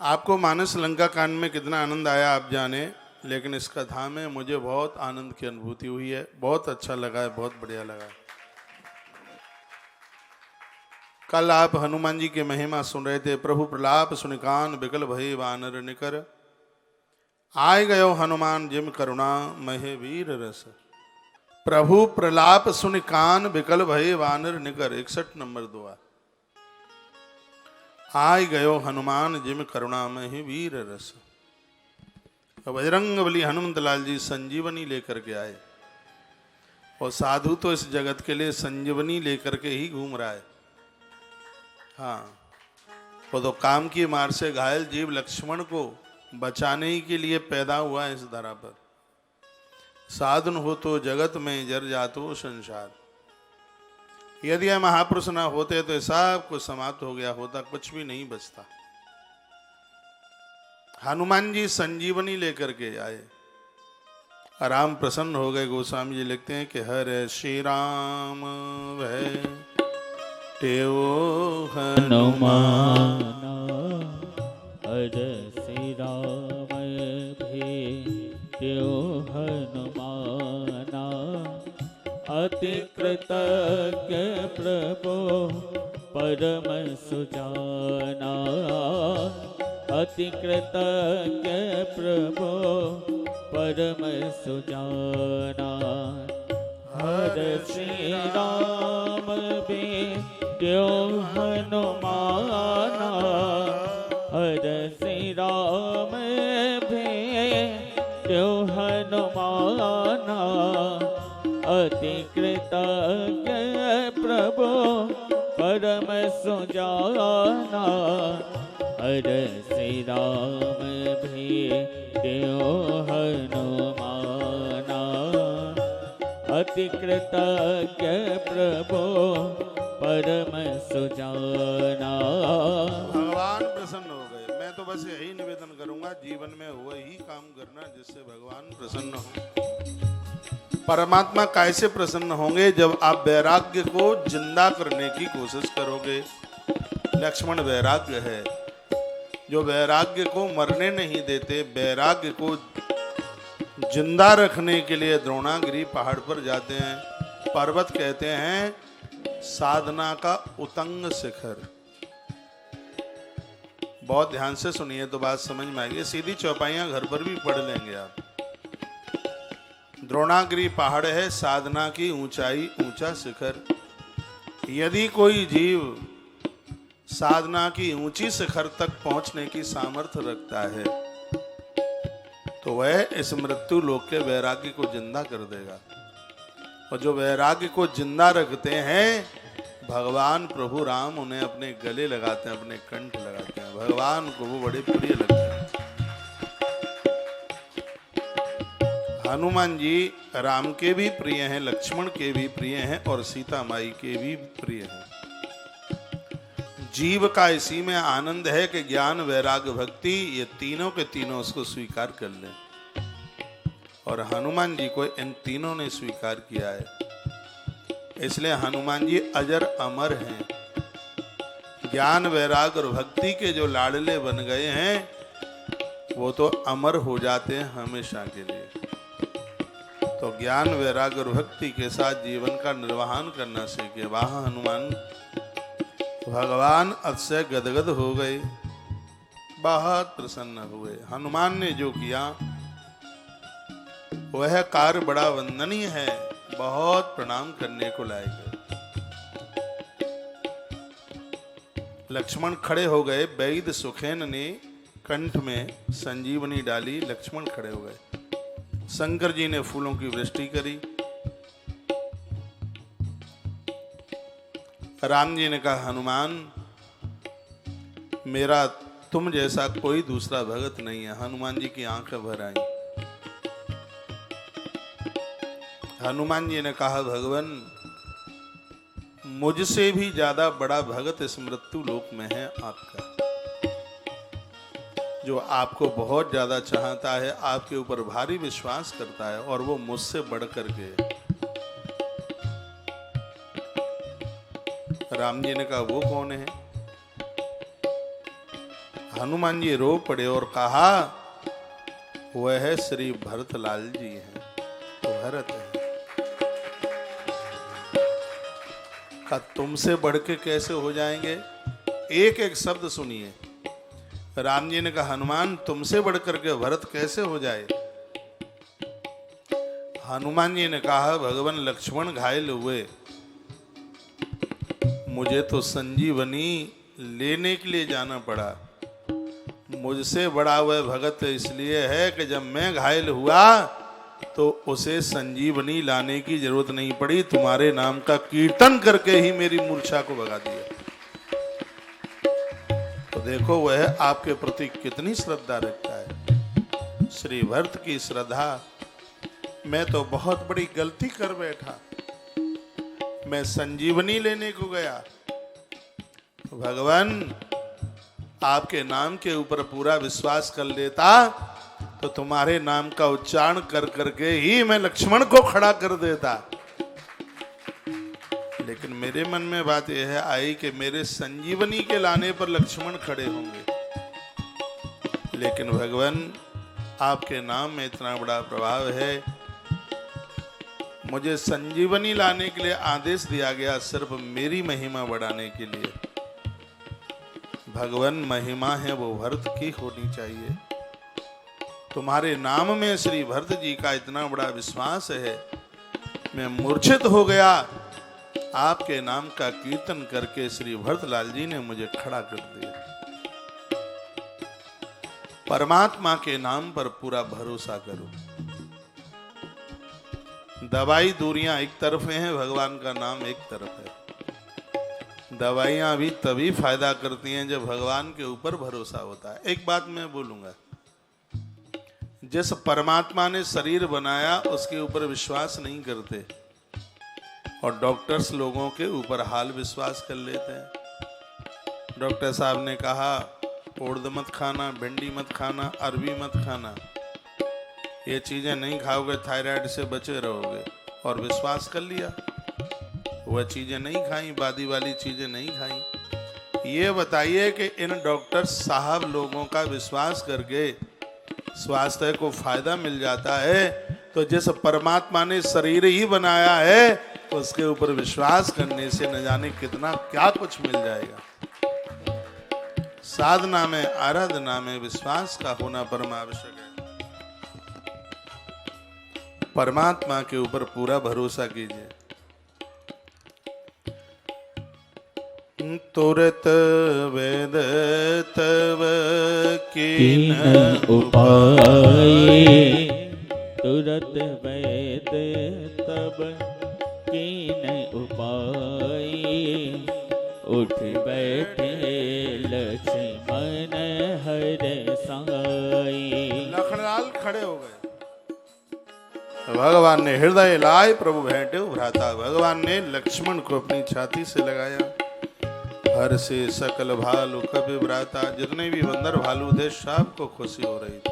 आपको मानस लंका कांड में कितना आनंद आया आप जाने, लेकिन इस कथा में मुझे बहुत आनंद की अनुभूति हुई है। बहुत अच्छा लगा है, बहुत बढ़िया लगा है। कल आप हनुमान जी की महिमा सुन रहे थे। प्रभु प्रलाप सुनिकान बिकल भय वानर निकर, आय गयो हनुमान जिम करुणा महे वीर रस। प्रभु प्रलाप सुनिकान बिकल भय वानर निकर, 61 नंबर दुआ। आय गयो हनुमान जिम करुणा महे वीर रस। बजरंग बली हनुमत लाल जी संजीवनी लेकर के आए, और साधु तो इस जगत के लिए संजीवनी लेकर के ही घूम रहा है। हाँ, वो तो काम की मार से घायल जीव लक्ष्मण को बचाने ही के लिए पैदा हुआ है इस धरा पर। साधन हो तो जगत में जर जातो संसार। यदि यह महापुरुष ना होते तो सब कुछ समाप्त हो गया होता, कुछ भी नहीं बचता। हनुमान जी संजीवनी लेकर के आए, राम प्रसन्न हो गए। गोस्वामी जी लिखते हैं कि हर श्री राम भय तेओ हनुमान, हर श्री राम भेट्यो हनुमाना। अति कृतज्ञ प्रभो परम सुजाना। अति कृतज्ञ प्रभो परम सुजाना। हर श्री राम भेट्यो हनुमाना। हर श्री राम भेट्यो हनुमाना। अति कृतज्ञ प्रभो परम सुजाना। हर श्री राम भेट्यो हनुमाना। अति कृतज्ञ प्रभो परम सुजाना। भगवान प्रसन्न हो गए। मैं तो बस यही निवेदन करूंगा, जीवन में वही काम करना जिससे भगवान प्रसन्न हो। परमात्मा कैसे प्रसन्न होंगे? जब आप वैराग्य को जिंदा करने की कोशिश करोगे। लक्ष्मण वैराग्य है, जो वैराग्य को मरने नहीं देते। वैराग्य को जिंदा रखने के लिए द्रोणागिरी पहाड़ पर जाते हैं। पर्वत कहते हैं साधना का उतंग शिखर। बहुत ध्यान से सुनिए तो बात समझ में आएगी। सीधी चौपाइयां घर पर भी पढ़ लेंगे आप। द्रोणागिरी पहाड़ है साधना की ऊंचाई, ऊंचा शिखर। यदि कोई जीव साधना की ऊंची शिखर तक पहुंचने की सामर्थ्य रखता है तो वह इस मृत्यु लोक के वैराग्य को जिंदा कर देगा। और जो वैराग्य को जिंदा रखते हैं, भगवान प्रभु राम उन्हें अपने गले लगाते हैं, अपने कंठ लगाते हैं। भगवान को वो बड़े प्रिय लगते हैं। हनुमान जी राम के भी प्रिय हैं, लक्ष्मण के भी प्रिय हैं, और सीता माई के भी प्रिय हैं। जीव का इसी में आनंद है कि ज्ञान वैराग्य भक्ति ये तीनों के तीनों उसको स्वीकार कर लें। और हनुमान जी को इन तीनों ने स्वीकार किया है, इसलिए हनुमान जी अजर अमर हैं। ज्ञान वैराग्य और भक्ति के जो लाडले बन गए हैं वो तो अमर हो जाते हैं हमेशा के लिए। तो ज्ञान वैराग्य और भक्ति के साथ जीवन का निर्वहन करना सीखे। वहां हनुमान भगवान अतिशय गदगद हो गए, बहुत प्रसन्न हुए। हनुमान ने जो किया वह कार्य बड़ा वंदनीय है, बहुत प्रणाम करने को लायक है। लक्ष्मण खड़े हो गए। वैद सुखेन ने कंठ में संजीवनी डाली, लक्ष्मण खड़े हो गए। शंकर जी ने फूलों की वृष्टि करी। राम जी ने कहा हनुमान, मेरा तुम जैसा कोई दूसरा भगत नहीं है। हनुमान जी की आंखें भर आई। हनुमान जी ने कहा भगवान, मुझसे भी ज्यादा बड़ा भगत इस मृत्यु लोक में है आपका, जो आपको बहुत ज्यादा चाहता है, आपके ऊपर भारी विश्वास करता है, और वो मुझसे बढ़ कर के। राम जी ने कहा वो कौन है? हनुमान जी रो पड़े और कहा वह श्री भरतलाल जी हैं, तो भरत है। का तुमसे बढ़ के कैसे हो जाएंगे? एक एक शब्द सुनिए। राम जी ने कहा हनुमान तुमसे बढ़ करके भरत कैसे हो जाए? हनुमान जी ने कहा भगवान लक्ष्मण घायल हुए, मुझे तो संजीवनी लेने के लिए जाना पड़ा। मुझसे बड़ा हुआ भगत इसलिए है कि जब मैं घायल हुआ तो उसे संजीवनी लाने की जरूरत नहीं पड़ी, तुम्हारे नाम का कीर्तन करके ही मेरी मूर्छा को भगा दिया। तो देखो वह आपके प्रति कितनी श्रद्धा रखता है। श्री भरत की श्रद्धा, मैं तो बहुत बड़ी गलती कर बैठा, मैं संजीवनी लेने को गया, भगवान आपके नाम के ऊपर पूरा विश्वास कर लेता तो तुम्हारे नाम का उच्चारण कर करके ही मैं लक्ष्मण को खड़ा कर देता। लेकिन मेरे मन में बात यह है आई कि मेरे संजीवनी के लाने पर लक्ष्मण खड़े होंगे, लेकिन भगवान आपके नाम में इतना बड़ा प्रभाव है, मुझे संजीवनी लाने के लिए आदेश दिया गया सिर्फ मेरी महिमा बढ़ाने के लिए। भगवान महिमा है वो भरत की होनी चाहिए। तुम्हारे नाम में श्री भरत जी का इतना बड़ा विश्वास है, मैं मूर्छित हो गया, आपके नाम का कीर्तन करके श्री भरतलाल जी ने मुझे खड़ा कर दिया। परमात्मा के नाम पर पूरा भरोसा करो। दवाई दूरियां एक तरफ हैं, भगवान का नाम एक तरफ है। दवाइयां भी तभी फायदा करती हैं जब भगवान के ऊपर भरोसा होता है। एक बात मैं बोलूंगा, जिस परमात्मा ने शरीर बनाया उसके ऊपर विश्वास नहीं करते और डॉक्टर्स लोगों के ऊपर हाल विश्वास कर लेते हैं। डॉक्टर साहब ने कहा उड़द मत खाना, भिंडी मत खाना, अरबी मत खाना, ये चीजें नहीं खाओगे थायराइड से बचे रहोगे, और विश्वास कर लिया, वह चीजें नहीं खाई, बादी वाली चीजें नहीं खाई। ये बताइए कि इन डॉक्टर साहब लोगों का विश्वास करके स्वास्थ्य को फायदा मिल जाता है, तो जिस परमात्मा ने शरीर ही बनाया है उसके ऊपर विश्वास करने से न जाने कितना क्या कुछ मिल जाएगा। साधना में, आराधना में विश्वास का होना परम आवश्यक है। परमात्मा के ऊपर पूरा भरोसा कीजिए। तुरत वेद तव कीन उपाय, तुरत वेद तब कीन उपाय, उठ बैठे लक्ष्मण हर साई। लखनलाल खड़े हो गए। भगवान ने हृदय लाए प्रभु भेंटे भ्राता। भगवान ने लक्ष्मण को अपनी छाती से लगाया। हर से सकल भालु कवि भ्राता, जितने भी बंदर भालू थे सबको खुशी हो रही थी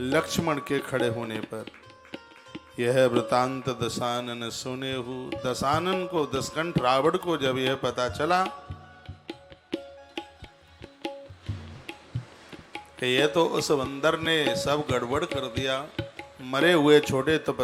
लक्ष्मण के खड़े होने पर। यह वृतांत दशानन सुनेहु। दशानन को, दशकंठ रावण को जब यह पता चला कि यह तो उस बंदर ने सब गड़बड़ कर दिया, मरे हुए छोटे तपस्या